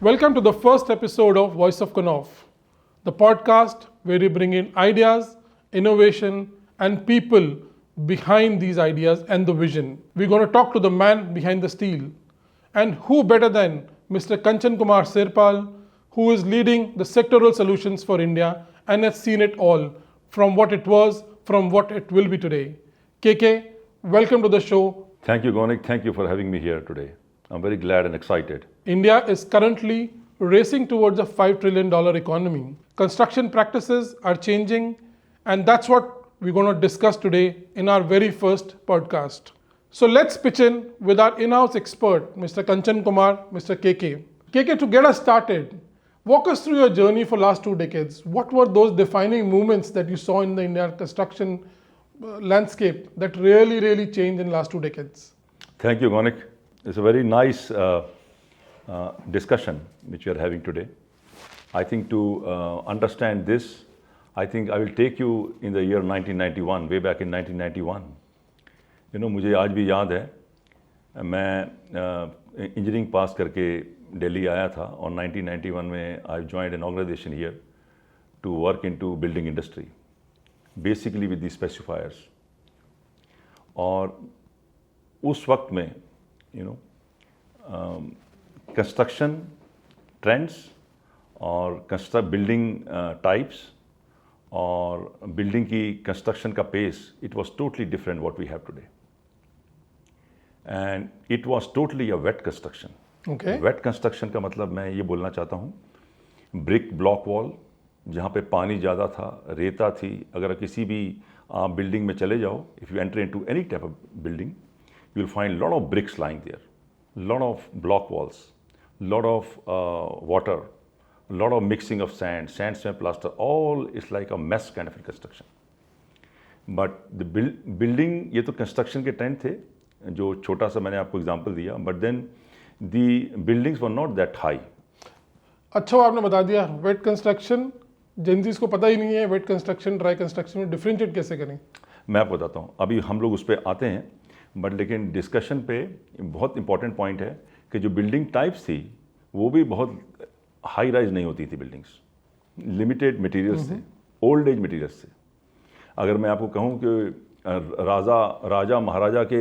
Welcome to the first episode of Voice of Knauf, the podcast where we bring in ideas, innovation, and people behind these ideas and the vision. We're going to talk to the man behind the steel. And who better than Mr. Kanchan Kumar Sirpal, who is leading the sectoral solutions for India and has seen it all, from what it was, from what it will be today. KK, welcome to the show. Thank you, Gonik. Thank you for having me here today. I'm very glad and excited. India is currently racing towards a $5 trillion economy. Construction practices are changing, and that's what we're going to discuss today in our very first podcast. So let's pitch in with our in-house expert, Mr. Kanchan Kumar, Mr. KK. KK, to get us started, walk us through your journey for last 2 decades. What were those defining movements that you saw in the Indian construction landscape that really changed in the last 2 decades? Thank you, Gonik. It's a very nice discussion which we are having today. I think to understand this, I think I will take you in the year 1991, way back in 1991. You know, मुझे आज भी याद है, मैं engineering pass करके दिल्ली आया था और 1991 में I joined an organization here to work into building industry, basically with the specifiers. और उस वक्त में कंस्ट्रक्शन ट्रेंड्स और बिल्डिंग टाइप्स और बिल्डिंग की कंस्ट्रक्शन का pace, it was totally different what we have today, and it was totally a wet construction. Wet construction का मतलब मैं ये बोलना चाहता हूँ, ब्रिक ब्लॉक वॉल, जहाँ पे पानी ज़्यादा था, रेता थी. अगर किसी भी आप बिल्डिंग में चले जाओ, if you enter into any type of building, you will find a lot of bricks lying there, lot of block walls, lot of water, lot of mixing of sand, cement, plaster, all is like a mess kind of a construction. But the building, ये तो construction के trend थे, जो छोटा सा मैंने आपको example दिया, but then the buildings were not that high. अच्छा, आपने बता दिया वेट कंस्ट्रक्शन, जेंजीज को पता ही नहीं है वेट कंस्ट्रक्शन ड्राई कंस्ट्रक्शन में डिफरेंशिएट कैसे करें. मैं आपको बताता हूँ, अभी हम लोग उस पर आते हैं, बट लेकिन डिस्कशन पे बहुत इंपॉर्टेंट पॉइंट है कि जो बिल्डिंग टाइप्स थी वो भी बहुत हाई राइज नहीं होती थी. बिल्डिंग्स लिमिटेड मटेरियल्स थे, ओल्ड एज मटेरियल्स थे. अगर मैं आपको कहूँ कि राजा महाराजा के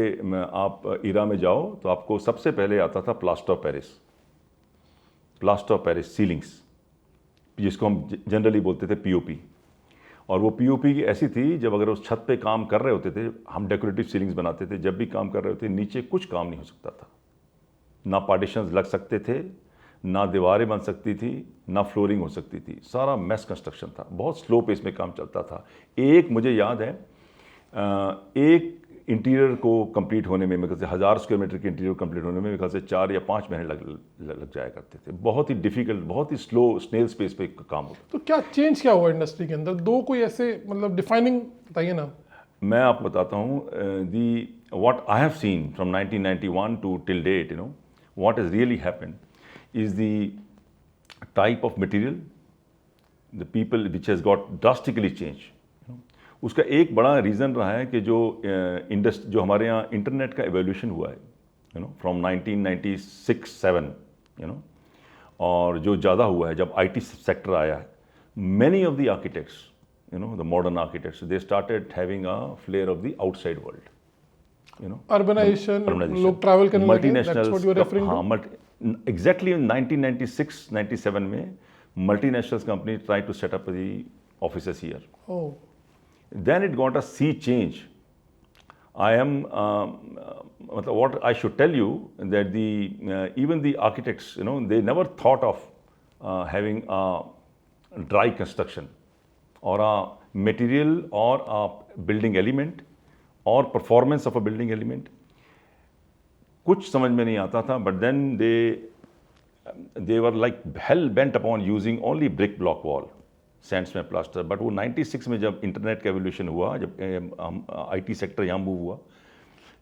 आप इरा में जाओ तो आपको सबसे पहले आता था प्लास्टर ऑफ पेरिस सीलिंग्स, जिसको हम जनरली बोलते थे पीओपी. और वो पीओपी की ऐसी थी, जब अगर उस छत पे काम कर रहे होते थे, हम डेकोरेटिव सीलिंग्स बनाते थे, जब भी काम कर रहे होते नीचे कुछ काम नहीं हो सकता था. ना पार्टीशंस लग सकते थे, ना दीवारें बन सकती थी, ना फ्लोरिंग हो सकती थी. सारा मैस कंस्ट्रक्शन था, बहुत स्लो पेस में काम चलता था. एक मुझे याद है, एक इंटीरियर को कंप्लीट होने में मेरे ख्याल से 1000 स्क्वायर मीटर के इंटीरियर कंप्लीट होने में मेरे ख्याल से 4 या 5 महीने लग जाया करते थे. बहुत ही डिफिकल्ट, बहुत ही स्लो स्नेल स्पेस पे काम होता. तो क्या चेंज क्या हुआ इंडस्ट्री के अंदर? दो कोई ऐसे मतलब डिफाइनिंग बताइए ना. मैं आपको बताता हूँ, the what I have seen from 1991 to till date, you know what has really happened is the type of material, the people which has got drastically change. उसका एक बड़ा रीज़न रहा है कि जो हमारे यहाँ इंटरनेट का एवोल्यूशन हुआ है, you know, from 1996-7, you know, और जो ज़्यादा हुआ है जब आईटी सेक्टर आया है. Many of the architects, you know, the modern architects, they started having a flair of the outside world, you know, urbanization, लोग ट्रैवल करने लगे, मल्टीनेशनल. हाँ, एग्जैक्टली 1996-97 में multinational company try to set up the offices here. Then it got a sea change. What I should tell you that even the architects, you know, they never thought of having a dry construction or a material or a building element or performance of a building element. कुछ समझ में नहीं आता था, but then they were like hell bent upon using only brick block wall, sands में plaster. But वो 96 में जब इंटरनेट का एवोल्यूशन हुआ, जब आईटी सेक्टर यहाँ मूव हुआ,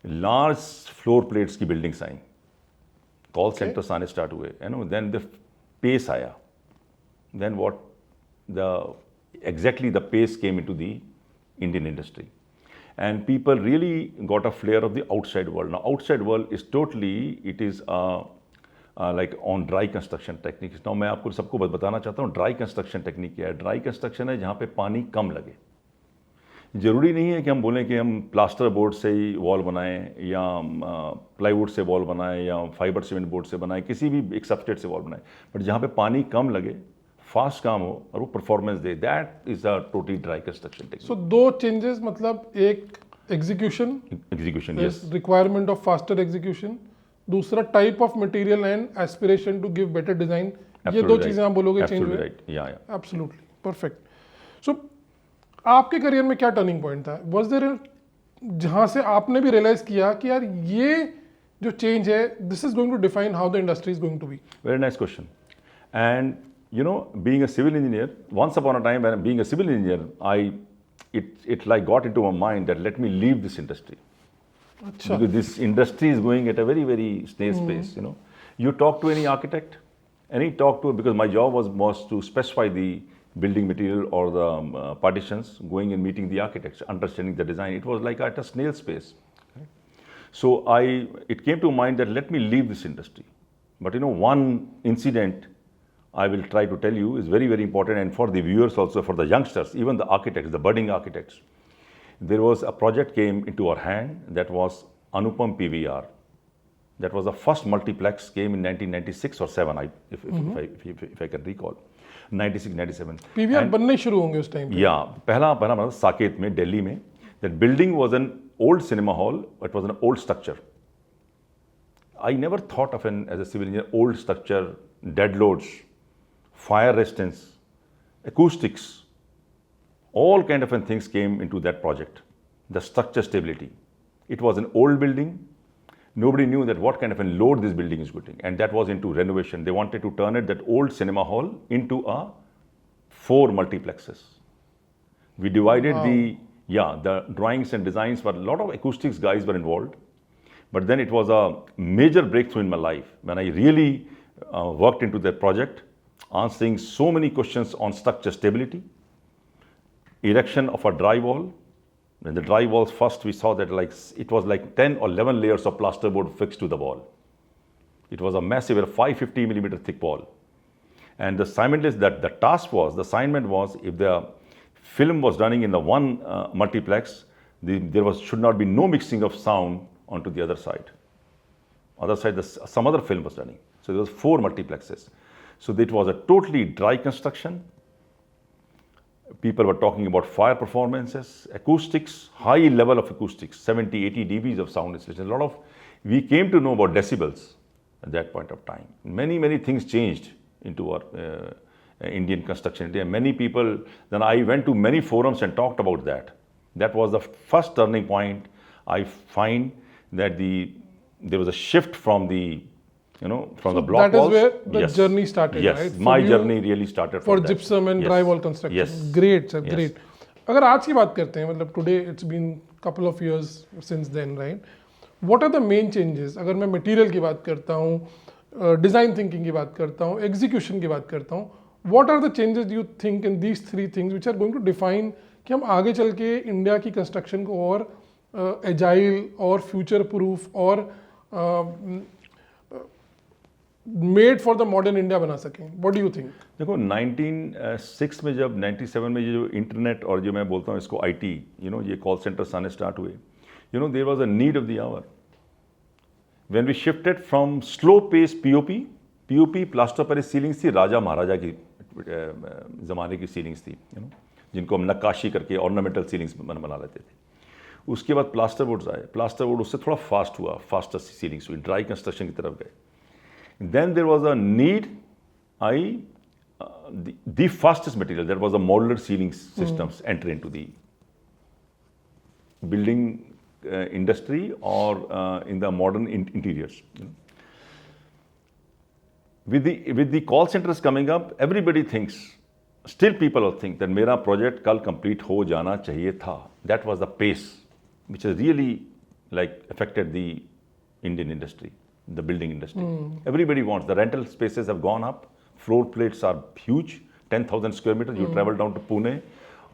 लार्ज फ्लोर प्लेट्स की बिल्डिंग्स आई, कॉल सेंटर्स आने स्टार्ट हुए, you know, then the pace आया, then what exactly the pace came into the Indian industry. and people really got a flair of the outside world. Now, outside world is totally, it is a like on dry construction techniques. Now मैं आपको सबको बताना चाहता हूँ dry construction technique क्या है. Dry construction है जहाँ पे पानी कम लगे. ज़रूरी नहीं है कि हम बोलें कि हम प्लास्टर बोर्ड से ही वॉल बनाएं या प्लाईवुड से वॉल बनाएं या फाइबर सीमेंट बोर्ड से बनाएं, किसी भी एक सबस्ट्रेट से वॉल बनाएं, बट जहाँ पे पानी कम लगे, फास्ट काम हो और वो परफॉर्मेंस दे, that is a totally dry construction technique. So दो चेंजेस, मतलब एक execution, yes, requirement of faster execution, दूसरा type of material and aspiration to give better design. ये दो चीजें आप बोलोगे चेंज हुए. Absolutely perfect. सो आपके करियर में क्या टर्निंग पॉइंट था? वाज देयर जहां से आपने भी रियलाइज किया कि यार ये जो चेंज है, this is going to define how the industry is going to be? Very nice question. And you know, being a civil engineer, once upon a time when being a civil engineer, it like got into my mind that let me leave this industry. Achha. Because this industry is going at a very, very snail's pace, you know. You talk to any architect, because my job was to specify the building material or the partitions, going and meeting the architects, understanding the design. It was like at a snail's pace. Okay? So it came to mind that let me leave this industry. But you know, one incident I will try to tell you is very, very important, and for the viewers also, for the youngsters, even the architects, the budding architects. There was a project came into our hand that was Anupam PVR. That was the first multiplex, came in 1996 or 7, if I can recall. 96, 97. PVR बनने शुरू होंगे उस time पे. Yeah, पहला मतलब साकेत में, दिल्ली में. That building was an old cinema hall. It was an old structure. I never thought of as a civil engineer, old structure, dead loads, fire resistance, acoustics, all kind of things came into that project. The structure stability. It was an old building. Nobody knew that what kind of a load this building is getting, and that was into renovation. They wanted to turn that old cinema hall into 4 multiplexes. We divided the drawings and designs, but a lot of acoustics guys were involved. But then it was a major breakthrough in my life when I really worked into that project, answering so many questions on structure stability, erection of a drywall. When the drywalls first, we saw that it was like 10 or 11 layers of plasterboard fixed to the wall. It was a massive 550 millimeter thick wall. And the task was, the assignment was, if the film was running in the one multiplex, there should not be no mixing of sound onto the other side. Some other film was running. So there was 4 multiplexes. So it was a totally dry construction. People were talking about fire performances, acoustics, high level of acoustics, 70, 80 dBs of sound installation. We came to know about decibels at that point of time. Many, many things changed into our Indian construction. Many people, then I went to many forums and talked about that. That was the first turning point. I find that there was a shift from the block that walls. That is where the journey started, yes, right? My journey really started for that. gypsum and yes. drywall construction. Yes. Great, sir, yes. great. अगर आज की बात करते हैं, मतलब today it's been couple of years since then, right? What are the main changes? अगर मैं material की बात करता हूँ, design thinking की बात करता हूँ, execution की बात करता हूँ, what are the changes you think in these 3 things which are going to define कि हम आगे चल के इंडिया की construction को और agile और future proof और made for the modern India बना सकें? What do you think? देखो 1996 में जब 97 में जो इंटरनेट और जो मैं बोलता हूँ इसको आईटी, ये कॉल सेंटर्स आने स्टार्ट हुए, there was a need of the hour. When we shifted from slow pace POP plaster Paris ceilings थी, राजा महाराजा की ज़माने की सीलिंग्स थी, जिनको हम नक्काशी करके ऑर्नामेंटल सीलिंग्स बना लेते थे. उसके बाद प्लास्टर बोर्ड्स आए. प्लास्टर बोर्ड उससे थोड़ा फास्ट हुआ, फास्टर सीलिंग्स हुई, ड्राई कंस्ट्रक्शन की तरफ गए. Then there was a need, the fastest material, that was a modular ceiling systems enter into the building industry or in the modern interiors. With the call centers coming up, everybody thinks, still people think that मेरा project कल complete हो जाना चाहिए था. That was the pace which has really affected the Indian industry. The building industry. Everybody wants. The rental spaces have gone up. Floor plates are huge. 10,000 square meters. You travel down to Pune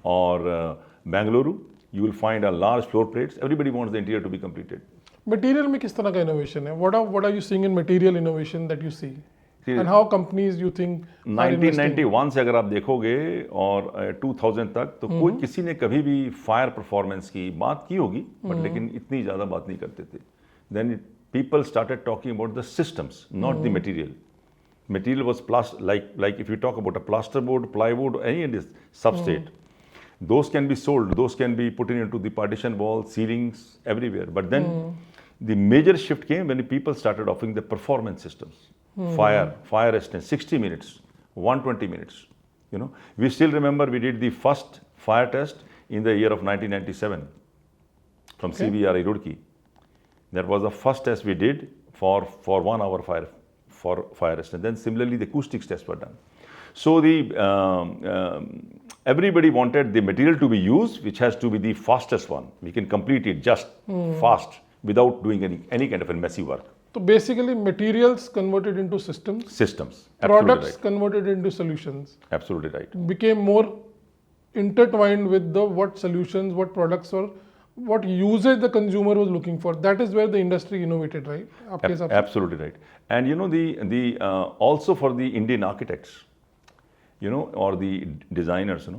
or Bangalore, you will find a large floor plates. Everybody wants the interior to be completed. Material में किस तरह का innovation है? What are you seeing in material innovation that you see? And how companies you think are investing? 1991 से अगर आप देखोगे और 2000 तक तो कोई किसी ने कभी भी फायर परफॉर्मेंस की बात की होगी, बट लेकिन इतनी ज़्यादा बात नहीं करते थे. Then people started talking about the systems, not the material. Material was like if you talk about a plasterboard, plywood, any of this substrate, those can be sold, those can be put into the partition wall, ceilings, everywhere. But then the major shift came when people started offering the performance systems. Fire resistance, 60 minutes, 120 minutes. You know, we still remember we did the first fire test in the year of 1997 from CBRI Roorkee. That was the first test we did for 1 hour fire resistance. Then similarly the acoustics tests were done. So everybody wanted the material to be used, which has to be the fastest one. We can complete it just fast without doing any kind of a messy work. So basically materials converted into systems. Systems. Products Absolutely right. converted into solutions. Absolutely right. Became more intertwined with the what solutions, what products or what usage the consumer was looking for. That is where the industry innovated, right? आपके हिसाब से? Absolutely right. And you know the also for the Indian architects, you know, or the designers,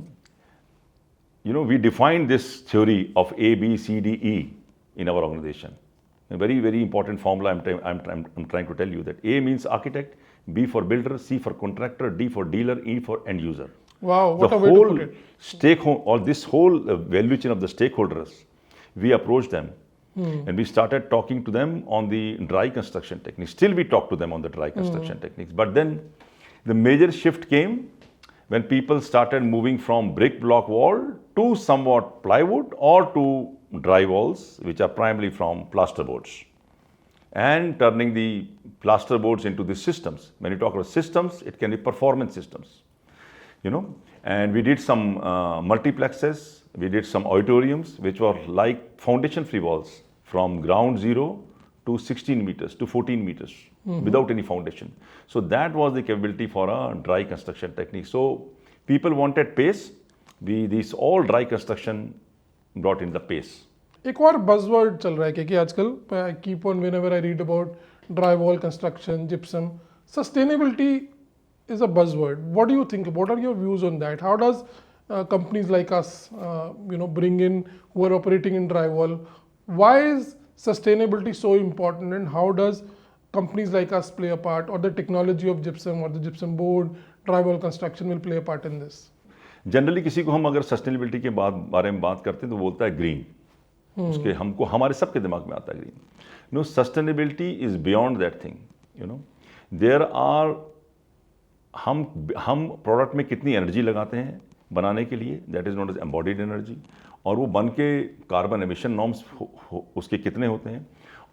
you know, we defined this theory of A, B, C, D, E in our organization. A very, very important formula I'm trying to tell you that A means architect, B for builder, C for contractor, D for dealer, E for end user. Wow, what The a way to whole put it. stakeholder, or this whole value chain of the stakeholders, we approached them and we started talking to them on the dry construction techniques. Still we talk to them on the dry construction techniques. But then the major shift came when people started moving from brick block wall to somewhat plywood or to dry walls, which are primarily from plasterboards, and turning the plasterboards into the systems. When you talk about systems, it can be performance systems, you know. And we did some multiplexes, we did some auditoriums, which were like foundation-free walls from ground zero to 16 meters to 14 meters without any foundation. So that was the capability for a dry construction technique. So people wanted pace. These all dry construction brought in the pace. एक और buzzword चल रहा है क्योंकि आजकल I keep on whenever I read about drywall construction, gypsum, sustainability is a buzzword. What do you think? What are your views on that? How does companies like us, bring in who are operating in drywall? Why is sustainability so important, and how does companies like us play a part, or the technology of gypsum or the gypsum board, drywall construction will play a part in this? Generally किसी को हम अगर sustainability के बारे में बात करते हैं तो बोलता है ग्रीन. उसके हमको हमारे सबके दिमाग में आता है green. No, sustainability is beyond that thing. You know, there are हम प्रोडक्ट में कितनी एनर्जी लगाते हैं बनाने के लिए, that is not as embodied energy, और वो बन के कार्बन एमिशन नॉर्म्स उसके कितने होते हैं,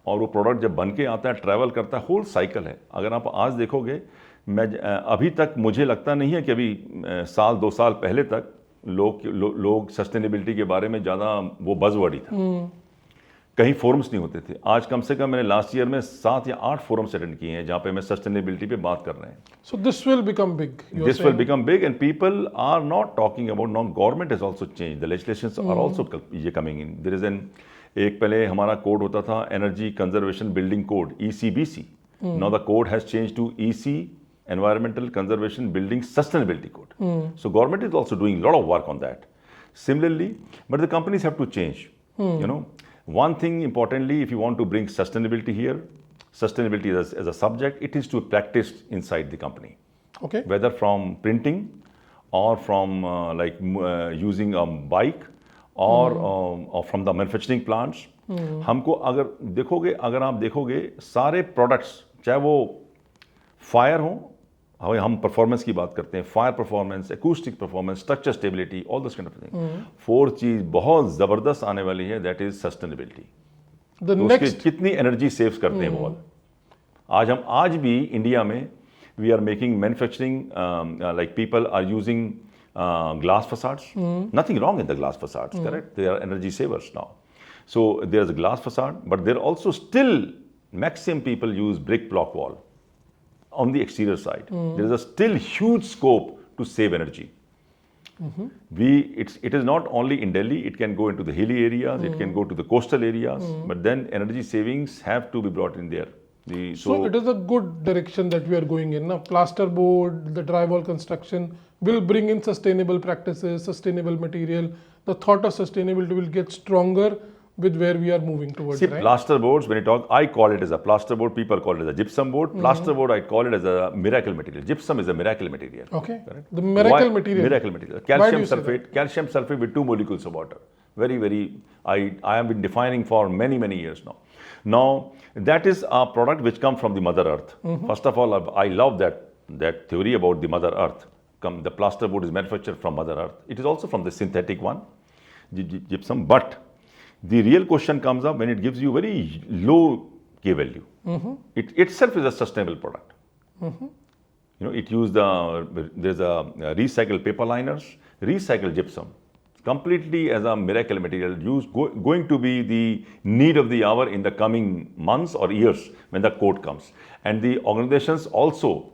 और वो प्रोडक्ट जब बन के आता है ट्रैवल करता है, होल साइकिल है. अगर आप आज देखोगे, मैं अभी तक मुझे लगता नहीं है कि अभी साल 2 साल पहले तक लोग सस्टेनेबिलिटी के बारे में ज़्यादा वो बज़वर्ड ही था. कहीं फोरम्स नहीं होते थे. आज कम से कम मैंने लास्ट ईयर में 7 या 8 फोरम्स अटेंड किए हैं जहाँ पे मैं सस्टेनेबिलिटी पे बात कर रहे हैं. So this will become big. This will become big, and people are not talking about. Now government has also changed. The legislations are also coming in. There is एक पहले हमारा कोड होता था energy conservation building code, ECBC. Now the code has changed to EC, Environmental Conservation Building Sustainability Code. So government is also doing a lot of work on that. Similarly, but the companies have to change. You know, one thing importantly, if you want to bring sustainability here, sustainability as a subject, it is to practice inside the company. Okay. Whether from printing or from using a bike or from the manufacturing plants. हमको अगर आप देखोगे सारे products, चाहे वो fire हो, हम performance की बात करते हैं, fire performance, acoustic performance, structure stability, all this kind of thing. 4 चीज बहुत जबरदस्त आने वाली है, दैट इज सस्टेनेबिलिटी. तो कितनी एनर्जी सेव करते हैं वो. आज भी इंडिया में we are making manufacturing, like people are using glass facades. Nothing wrong in the glass facades, correct? They are energy savers now. So there is a glass facade, but there are also still maximum people use brick block wall on the exterior side. There is a still huge scope to save energy. It is not only in Delhi, it can go into the hilly areas, it can go to the coastal areas, but then energy savings have to be brought in there. So it is a good direction that we are going in. Now, plasterboard, the drywall construction will bring in sustainable practices, sustainable material. The thought of sustainability will get stronger with where we are moving towards. See, right? plasterboards, when you talk, I call it as a plasterboard, people call it as a gypsum board. Plasterboard, I call it as a miracle material. Gypsum is a miracle material. Okay. The miracle Why? material. Miracle material. Why do you say that? Calcium sulfate with 2 molecules of water. I have been defining for many, many years now. Now, that is a product which comes from the Mother Earth. First of all, I love that theory about the Mother Earth. The plasterboard is manufactured from Mother Earth. It is also from the synthetic one, gypsum. But the real question comes up when it gives you very low K value. It itself is a sustainable product. You know, there's a recycled paper liners, recycled gypsum, completely as a miracle material going to be the need of the hour in the coming months or years when the code comes. And the organizations also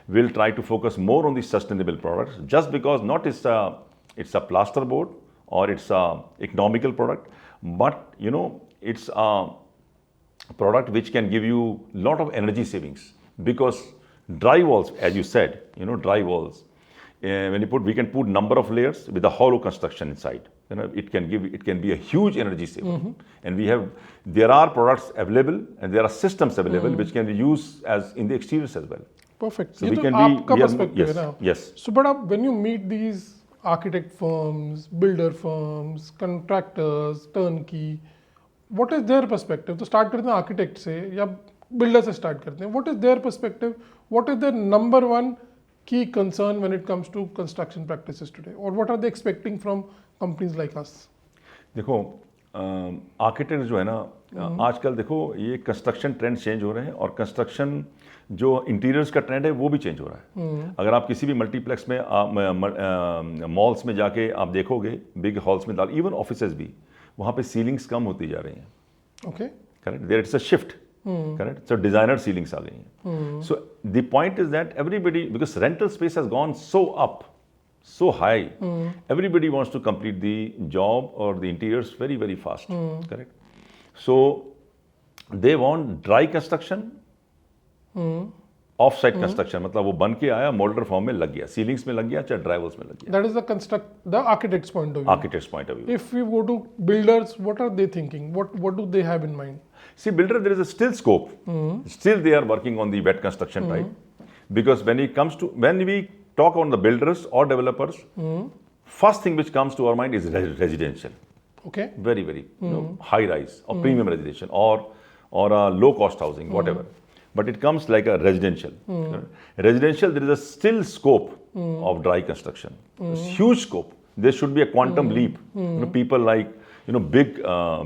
will try to focus more on the sustainable products, just because not it's a plasterboard or it's a economical product, but you know, it's a product which can give you a lot of energy savings, because dry walls, as you said, you know, dry walls, we can put number of layers with a hollow construction inside. You know, it can be a huge energy saver. And there are products available and there are systems available which can be used as in the exteriors as well. Perfect. So ये we तो can आपका be perspective है ना? yes. So, but when you meet these architect firms, builder firms, contractors, turnkey, what is their perspective? तो start करते हैं architect से या builder से start करते हैं. What is their perspective? What is their number one key concern when it comes to construction practices today? Or what are they expecting from companies like us? देखो, architect जो है ना, आजकल देखो ये कंस्ट्रक्शन ट्रेंड चेंज हो रहे हैं, और कंस्ट्रक्शन जो इंटीरियर्स का ट्रेंड है वो भी चेंज हो रहा है. अगर आप किसी भी मल्टीप्लेक्स में मॉल्स में जाके आप देखोगे, बिग हॉल्स में, इवन ऑफिसेज भी, वहाँ पे सीलिंग्स कम होती जा रही हैं. Okay, correct, there it's a shift. Correct. So designer ceilings are going. So the point is that everybody, because rental space has gone so up, so high, everybody wants to complete the job or the interiors very, very fast. Correct. So they want dry construction, of site construction, मतलब वो बन के आया, moulder form में लग गया, ceilings में लग गया, चाहे ड्राइवर्स में लग गया. That is the architect's point of view. Architect's point of view. If we go to builders, what are they thinking? What do they have in mind? See, builder, there is a still scope. Still they are working on the wet construction type. Because when we talk on the builders or developers, first thing which comes to our mind is residential. Okay. Very, very high rise or premium residential or low cost housing, whatever. But it comes like a residential. Residential, there is a still scope of dry construction. Huge scope. There should be a quantum leap. People like big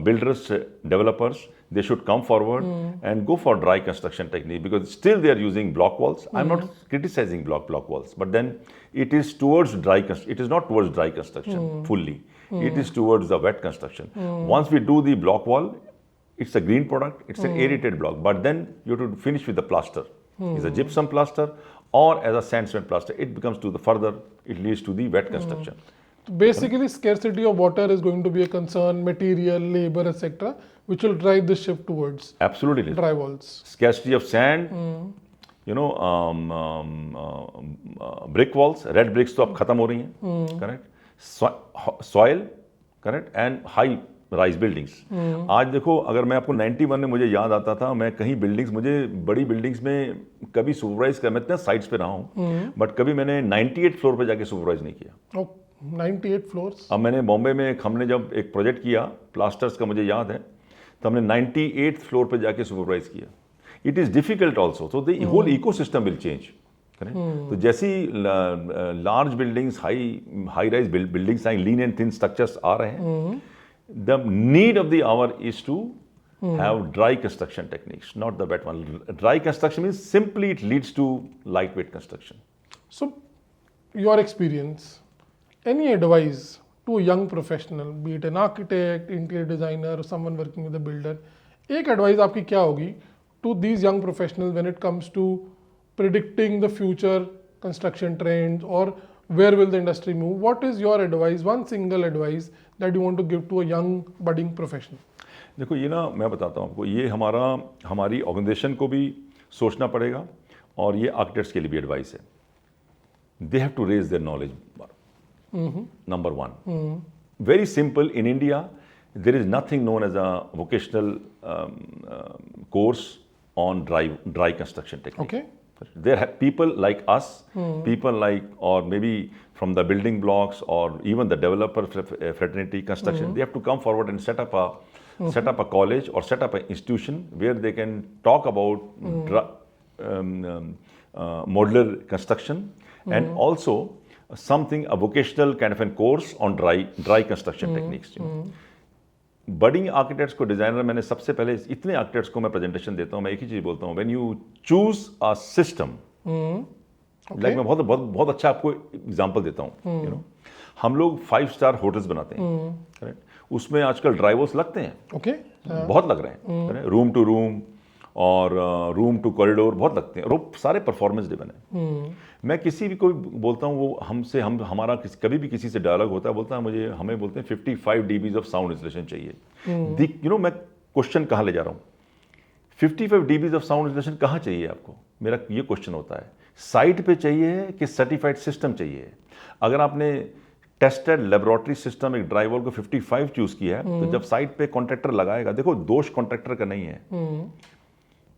builders, developers, they should come forward and go for dry construction technique, because still they are using block walls. I'm not criticizing block walls, but then it is towards it is not towards dry construction fully. It is towards the wet construction. Once we do the block wall, it's a green product, it's an aerated block, but then you have to finish with the plaster. It's a gypsum plaster or as a sandstone plaster. It becomes it leads to the wet construction. Basically, scarcity of water is going to be a concern, material, labor, etc., which will drive the shift towards absolutely dry walls. Scarcity of sand, brick walls, red bricks तो अब खत्म हो रही हैं, correct? Soil, correct? And high rise buildings. आज देखो, अगर मैं आपको 91 में मुझे याद आता था, मैं कहीं मुझे बड़ी बिल्डिंग्स में कभी सुपरवाइज कर, मैं इतना साइट्स पे रहा हूँ, बट कभी मैंने 98 फ्लोर पे जाके सुपरवाइज नहीं किया. 98 फ्लोर्स. अब मैंने बॉम्बे में हमने जब एक प्रोजेक्ट किया प्लास्टर्स का, मुझे याद है, तो हमने 98 फ्लोर पे जाके सुपरवाइज किया. इट इज़ डिफिकल्ट ऑल्सो, तो the whole eco system will change. तो जैसी large buildings, high rise buildings आई, लीन एंड थिन स्ट्रक्चर्स आ रहे हैं, the need of the hour is to have dry construction techniques, not the wet one. Dry construction means simply it leads to lightweight construction. So, your experience, any advice to a young professional, be it an architect, interior designer, or someone working with a builder, एक advice आपकी क्या होगी to these young professionals when it comes to predicting the future construction trends, or where will the industry move? What is your advice, one single advice that you want to give to a young budding professional? देखो ये ना मैं बताता हूँ आपको, ये हमारी organisation को भी सोचना पड़ेगा और ये आर्किटेक्ट्स के लिए भी एडवाइस है. They have to raise their knowledge. Number one, very simple. In India there is nothing known as a vocational course on dry construction technique. Okay. There are people like us, people like, or maybe from the building blocks or even the developer fraternity construction, they have to come forward and set up a college or set up an institution where they can talk about modular construction and also a vocational kind of a course on dry construction techniques. Budding architects को, designer, मैंने सबसे पहले इतने architects को मैं presentation देता हूँ, मैं एक ही चीज बोलता हूँ, when you choose a system, like मैं बहुत अच्छा आपको एग्जांपल देता हूँ. हम लोग 5 स्टार होटल्स बनाते हैं, करेक्ट. उसमें आजकल ड्राइवर्स लगते हैं, बहुत लग रहे हैं, रूम टू रूम और रूम टू कॉरिडोर बहुत लगते हैं, और वो सारे परफॉर्मेंस ड्रिवन है. मैं किसी भी कोई बोलता हूँ, वो हमारा कभी भी किसी से डायलॉग होता है, बोलता है हमें बोलते हैं 55 dBs ऑफ साउंड इंसुलेशन चाहिए. मैं क्वेश्चन कहाँ ले जा रहा हूँ, 55 dBs ऑफ साउंड इंसुलेशन कहाँ चाहिए आपको, मेरा ये क्वेश्चन होता है. साइट पे चाहिए कि सर्टिफाइड सिस्टम चाहिए. अगर आपने टेस्टेड लेबोरेटरी सिस्टम एक ड्राई वॉल को 55 चूज किया है, तो जब साइट पे कॉन्ट्रैक्टर लगाएगा, देखो दोष कॉन्ट्रैक्टर का नहीं है,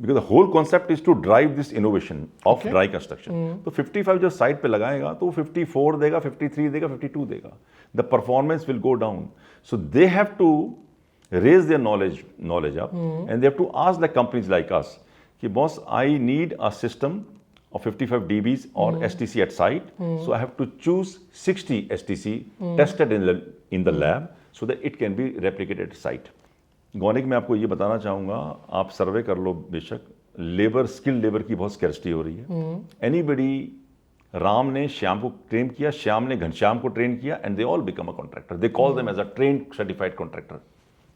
because the whole concept is to drive this innovation of dry construction. तो 55 जो साइट पे लगाएगा तो 54 देगा, 53 देगा, 52 देगा. The performance will go down. So they have to raise their knowledge up, and they have to ask the companies like us कि boss, I need a system of 55 dBs or STC at site, so I have to choose 60 STC tested in the lab so that it can be replicated at site. गौनिक, मैं आपको ये बताना चाहूँगा, आप सर्वे कर लो बेशक, labour, skill labour की बहुत स्कैर्सिटी हो रही है. एनीबडी, राम ने श्याम को ट्रेन किया, श्याम ने घनश्याम को ट्रेन किया, and they all become a contractor. They call them as a trained certified contractor.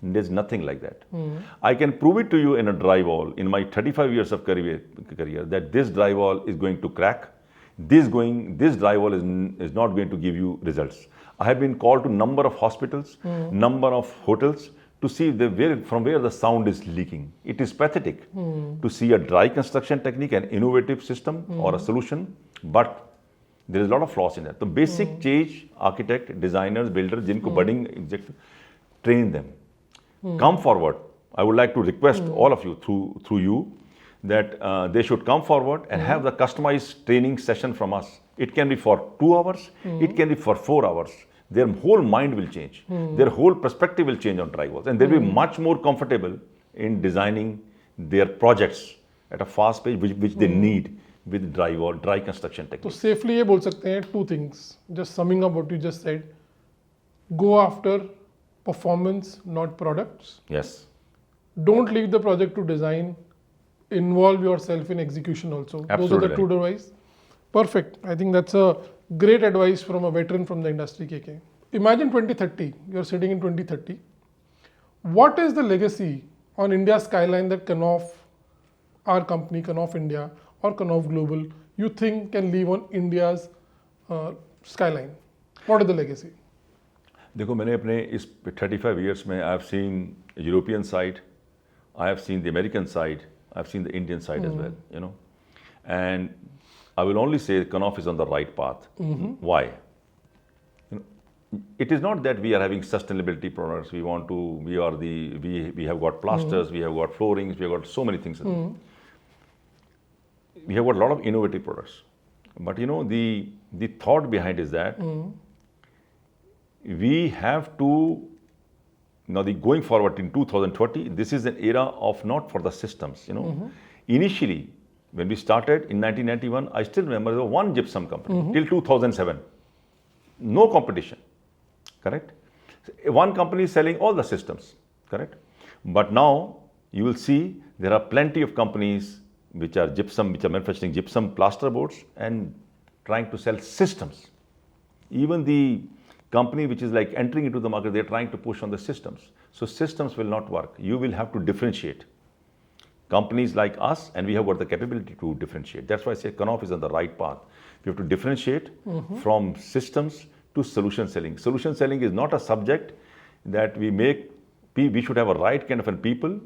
There is nothing like that. I can prove it to you in a dry wall in my 35 years of career that this dry wall is going to crack. This dry wall is not going to give you results. I have been called to number of hospitals, number of hotels, to see from where the sound is leaking. It is pathetic to see a dry construction technique, an innovative system or a solution, but there is a lot of flaws in that. The basic change, architect, designers, builders, जिनको budding train them. Come forward. I would like to request all of you through you that they should come forward and have the customized training session from us. It can be for 2 hours, it can be for 4 hours. Their whole mind will change. Their whole perspective will change on dry walls, and they'll be much more comfortable in designing their projects at a fast pace, which they need with dry construction technique. तो safely ये बोल सकते हैं 2 things. Just summing up what you just said. Go after performance, not products. Yes. Don't leave the project to design. Involve yourself in execution also. Absolutely. Those are the 2 advice. Perfect. I think that's a great advice from a veteran from the industry, KK. Imagine 2030. You're sitting in 2030. What is the legacy on India's skyline that Knauf, our company, Knauf India or Knauf Global, you think can leave on India's skyline? What is the legacy? देखो, मैंने अपने इस 35 years में I have seen European side, I have seen the American side, I have seen the Indian side as well, and I will only say Knauf is on the right path. Why? It is not that we are having sustainability products. We have got plasters, we have got floorings, we have got so many things. We have got a lot of innovative products. But the thought behind is that we have to, going forward in 2020, this is an era of not for the systems. Initially, when we started in 1991, I still remember there was one gypsum company till 2007. No competition, correct? One company is selling all the systems, correct? But now you will see there are plenty of companies which are manufacturing gypsum plasterboards and trying to sell systems. Even the company which is like entering into the market, they're trying to push on the systems. So systems will not work. You will have to differentiate. companies like us, and we have got the capability to differentiate. That's why I say Knauf is on the right path. We have to differentiate from systems to solution selling. Solution selling is not a subject that we make. We should have a right kind of a people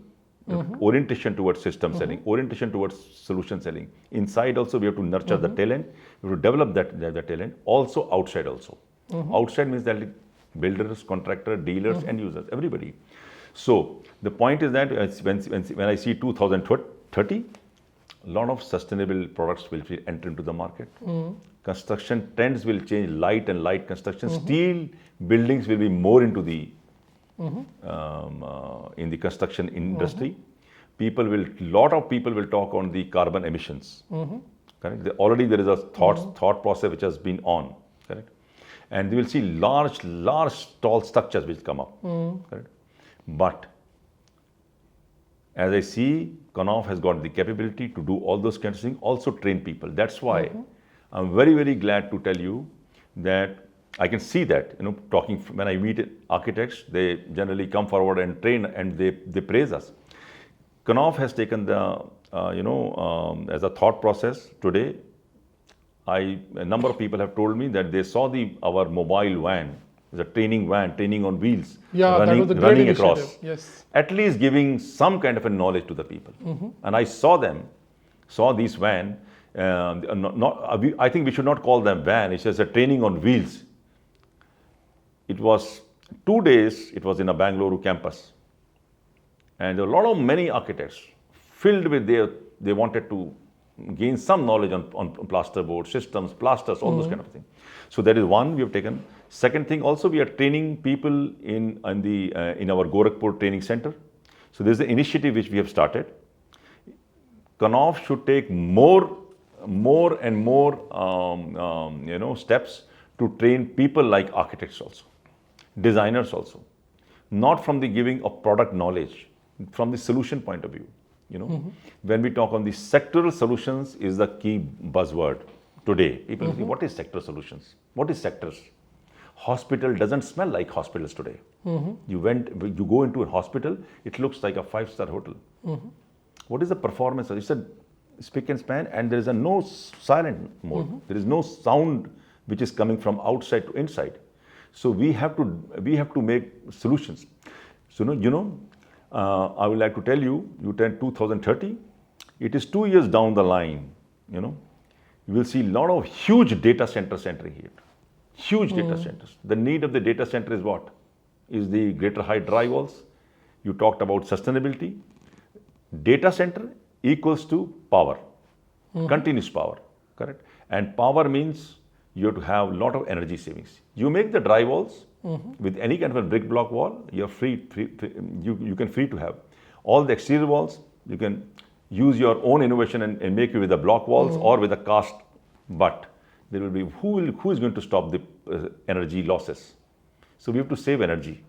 orientation towards system selling, orientation towards solution selling. Inside also we have to nurture the talent. We have to develop that talent. Also outside also. Outside means that builders, contractor, dealers, end users, everybody. So the point is that when I see 2030, a lot of sustainable products will enter into the market. Construction trends will change, light and light construction. Steel buildings will be more into the in the construction industry. Lot of people will talk on the carbon emissions. Correct. Already there is a thought process which has been on. Correct. And they will see large tall structures which come up. Correct. But as I see, Knauf has got the capability to do all those kinds of things, also train people. That's why I'm very, very glad to tell you that I can see that, talking when I meet architects, they generally come forward and train and they praise us. Knauf has taken the, as a thought process today. A number of people have told me that they saw our mobile van, the training van, training on wheels, running across, yes. At least giving some kind of a knowledge to the people. And I saw these van. I think we should not call them van. It's just a training on wheels. It was 2 days. It was in a Bangalore campus, and there were many architects filled with they wanted to gain some knowledge on plasterboard systems, plasters, all those kind of things. So that is one we have taken. Second thing, also we are training people in our Gorakhpur training center. So there is an initiative which we have started. Knauf should take more and more steps to train people like architects also, designers also, not from the giving of product knowledge, from the solution point of view. When we talk on the sectoral solutions is the key buzzword today. People say, what is sector solutions? What is sectors? Hospital doesn't smell like hospitals today. You go into a hospital, it looks like a 5-star hotel. What is the performance? It's a spick and span, and there is no silent mode. There is no sound which is coming from outside to inside. So we have to make solutions. So I would like to tell you, turn 2030. It is 2 years down the line. You will see a lot of huge data centers entering here. Huge data centers. The need of the data center is what? Is the greater height drywalls. You talked about sustainability. Data center equals to power, continuous power, correct? And power means you have to have a lot of energy savings. You make the drywalls with any kind of a brick block wall, you're free you can free to have. All the exterior walls, you can use your own innovation and make it with the block walls or with the cast, but there will be who is going to stop the energy losses? So we have to save energy.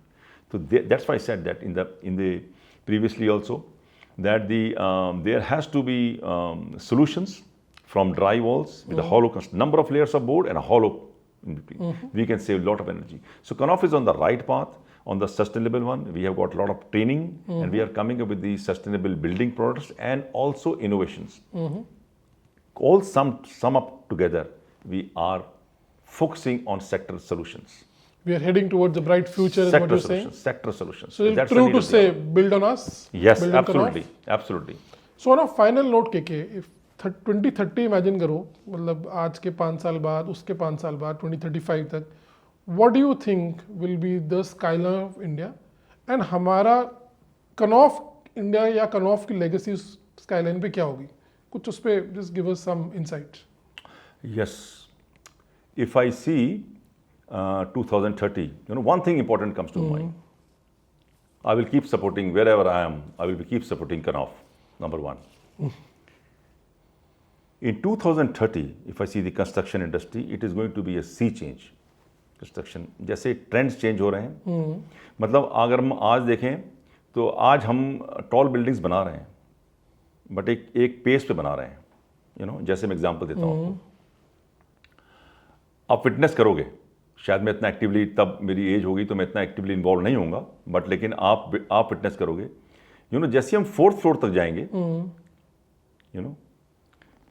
So that's why I said that in the previously also, that there has to be solutions from dry walls with a hollow number of layers of board and a hollow in between. We can save a lot of energy. So Knauf is on the right path, on the sustainable one. We have got a lot of training and we are coming up with the sustainable building products and also innovations. All sum up together, we are focusing on sector solutions. We are heading towards a bright future, is what you're saying? Sector solutions. So it's true to say, build on us? Yes, absolutely. So on a final note, KK, if 2030 imagine करो, मतलब आज के 5 साल बाद, उसके 5 साल बाद, 2035 तक, what do you think will be the skyline of India? And हमारा Knauf India या Knauf की legacy skyline पे क्या होगी? कुछ उस पे just give us some insight. Yes, if I see 2030, one thing important comes to mind. I will keep supporting wherever I am. I will keep supporting Knauf, number one. In 2030, if I see the construction industry, it is going to be a sea change. Construction, जैसे trends change हो रहे हैं, मतलब अगर हम आज देखें तो आज हम tall buildings बना रहे हैं, but एक pace पे बना रहे हैं, जैसे मैं example देता हूँ आपको. आप फिटनेस करोगे, शायद मैं इतना एक्टिवली, तब मेरी एज होगी तो मैं इतना एक्टिवली इन्वॉल्व नहीं होऊंगा, बट लेकिन आप फिटनेस करोगे, जैसे हम 4th फ्लोर तक जाएंगे,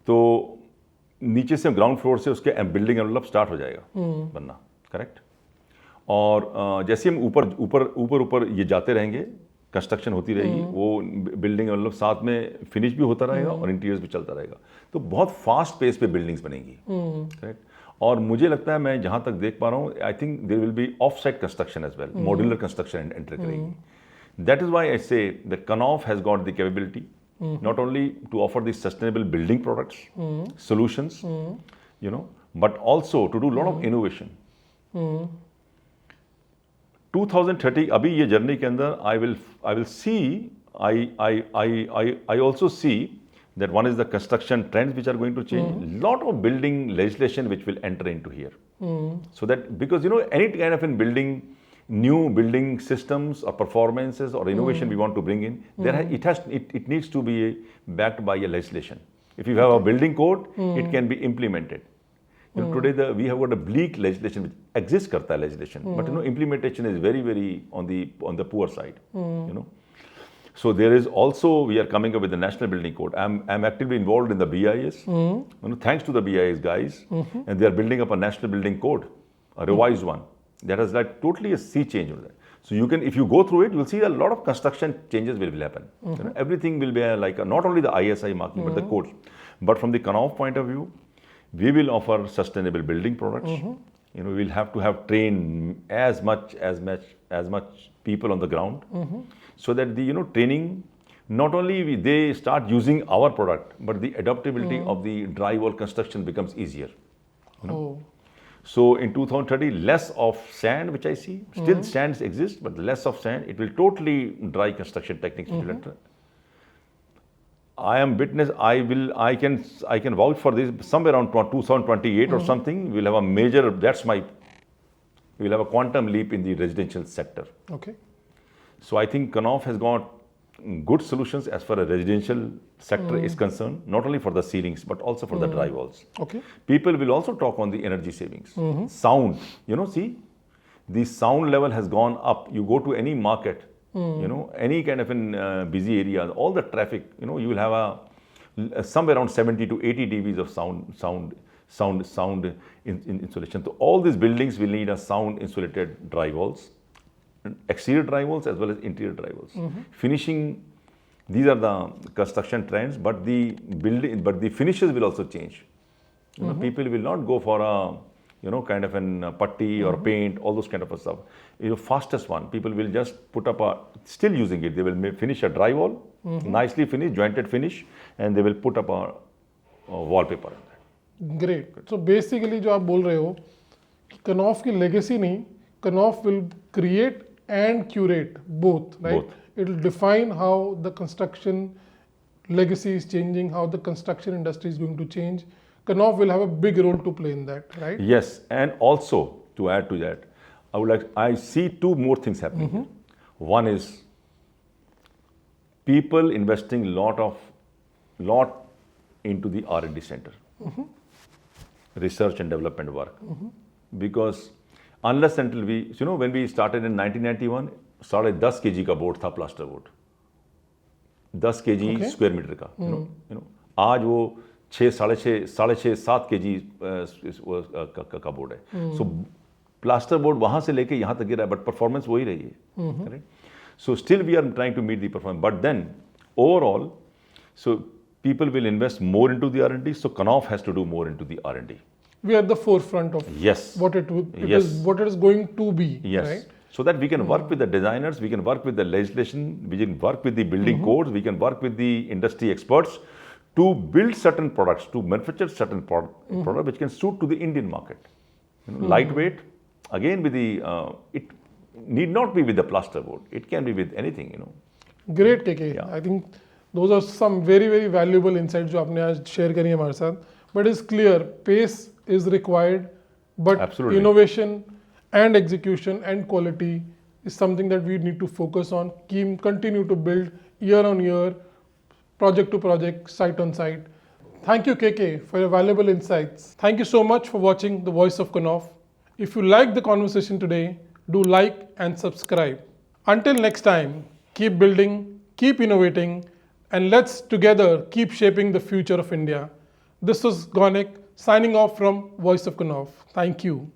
तो नीचे से ग्राउंड फ्लोर से उसके बिल्डिंग एनवेलप स्टार्ट हो जाएगा बनना, करेक्ट। और जैसे हम ऊपर ये जाते रहेंगे, कंस्ट्रक्शन होती रहेगी, वो बिल्डिंग एनवेलप साथ में फिनिश भी होता रहेगा और इंटीरियर्स भी चलता रहेगा, तो बहुत फास्ट पेस पे बिल्डिंग्स बनेंगी, करेक्ट। और मुझे लगता है, मैं जहां तक देख पा रहा हूँ, I think there will be off site construction as well, modular construction enter करेगी। That is why I say the canoff has got the capability not only to offer the sustainable building products, solutions, but also to do a lot of innovation. 2030 अभी ये journey के अंदर I will see, I also see that one is the construction trends which are going to change, lot of building legislation which will enter into here. So that, because any kind of in building, new building systems or performances or innovation we want to bring in, it needs to be backed by a legislation. If you have a building code, it can be implemented. Today we have got a bleak legislation which exists, karta legislation, but implementation is very, very on the poor side. So there is also, we are coming up with the National Building Code. I'm actively involved in the BIS. Thanks to the BIS guys, and they are building up a National Building Code, a revised one. That is like totally a sea change on that. So you can, if you go through it, you'll see a lot of construction changes will happen. Everything will be like not only the ISI marking, but the codes. But from the Knauf point of view, we will offer sustainable building products. We'll have to have trained as much people on the ground, so that the training, not only they start using our product, but the adaptability of the drywall construction becomes easier. So in 2030, less of sand, which I see. Still sands exist, but less of sand. It will totally dry construction techniques will enter. I am witness. I can vouch for this. Somewhere around 2028 or something, we'll have a major. We'll have a quantum leap in the residential sector. Okay. So I think Knauf has got good solutions as far as residential sector is concerned, not only for the ceilings but also for the drywalls. Okay. People will also talk on the energy savings. Sound, see, the sound level has gone up. You go to any market, any kind of in busy areas, all the traffic, you will have a somewhere around 70 to 80 dBs of sound insulation. So all these buildings will need a sound insulated drywalls, exterior drywalls as well as interior drywalls. Finishing, these are the construction trends, but the finishes will also change. People will not go for a kind of an putty or paint, all those kind of stuff. Fastest one, people will just put up still using it. They will finish a drywall, nicely finished, jointed finish, and they will put up a wallpaper. Great. So basically, जो आप बोल रहे हो, Knauf की legacy नहीं, Knauf will create and curate both, right? Both. It will define how the construction legacy is changing, how the construction industry is going to change. Knauf will have a big role to play in that, right? Yes, and also to add to that, I see two more things happening. One is people investing lot into the R&D center, research and development work, because unless until we, when we started in 1991, 10 kg का board था, plaster board 10 kg square metre का, आज वो 6.5-7 kg का board है. सो plaster board वहां से लेके यहाँ तक गिरा है, बट परफॉर्मेंस वही रही है, correct. So still we are trying to meet the performance, but then overall, so people will invest more into the R&D, so Knauf has to do more into the R&D. We are at the forefront of what it is going to be, right? So that we can work with the designers, we can work with the legislation, we can work with the building codes, we can work with the industry experts to build certain products, to manufacture certain products which can suit to the Indian market. Lightweight, again with the, it need not be with the plaster board, it can be with anything, Great, KK. Yeah. I think those are some very, very valuable insights जो आपने आज share करी हमारे साथ. But it's clear, pace is required, but absolutely, innovation and execution and quality is something that we need to focus on. Continue to build year on year, project to project, site on site. Thank you, KK, for your valuable insights. Thank you so much for watching The Voice of Knauf. If you liked the conversation today, do like and subscribe. Until next time, keep building, keep innovating, and let's together keep shaping the future of India. This was Gonik signing off from Voice of Knauf. Thank you.